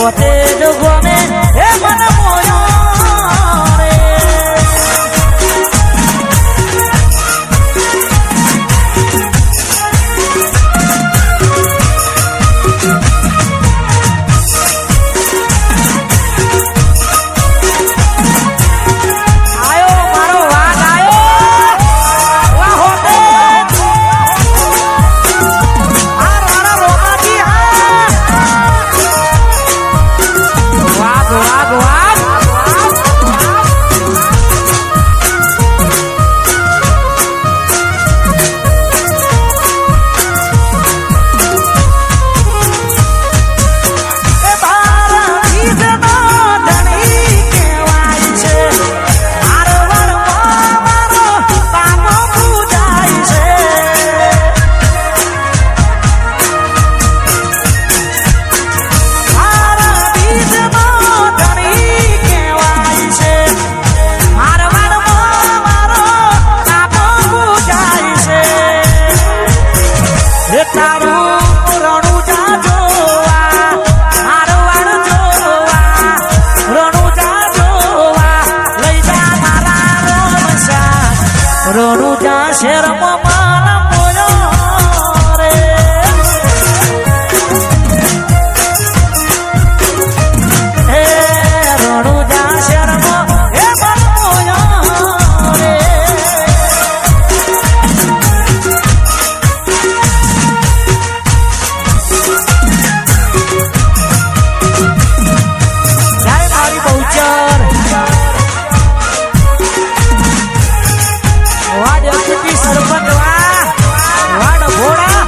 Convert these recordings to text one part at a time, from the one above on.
હોતે જ ગમે હે મન મોયો રે રણુજા શેરમાં માના મોયો રે હે રણુજા શેરમાં હે મન મોયો રે જય મારી બહુચર વાડ અતિથિ સરપંચ વાડ ભોળા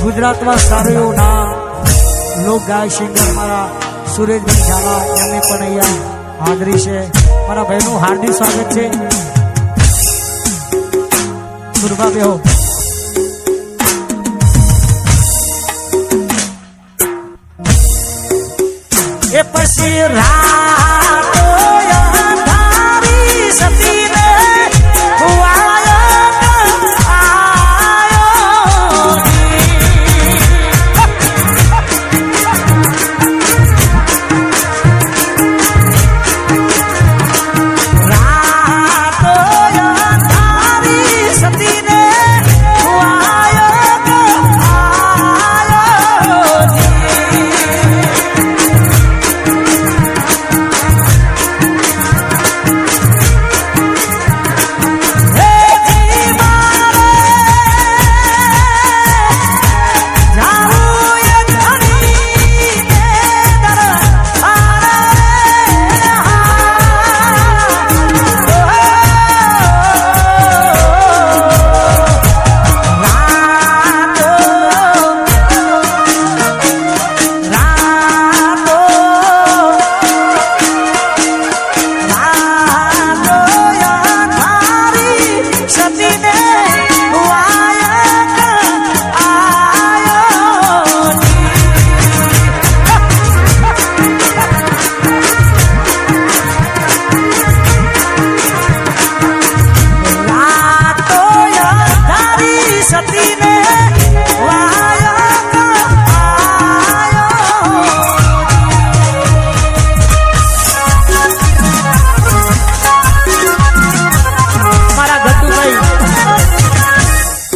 ગુજરાતમાં સારું એવું નામ લોક ગાય સિંગર મારા સુરેશભાઈ ઝાલા એમની પણ અહીંયા હાજરી છે મારા ભાઈનું હાર્દિક સ્વાગત છે સુરભા બેહો એ પછી રાતો યારી સતીને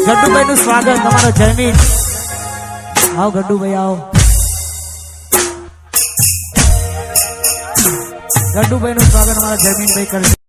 ગડ્ડુભાઈ નું સ્વાગત તમારો જયમીન આવો ગડ્ડુભાઈ આવો ગડ્ડુભાઈ નું સ્વાગત અમારા જયમીનભાઈ કરે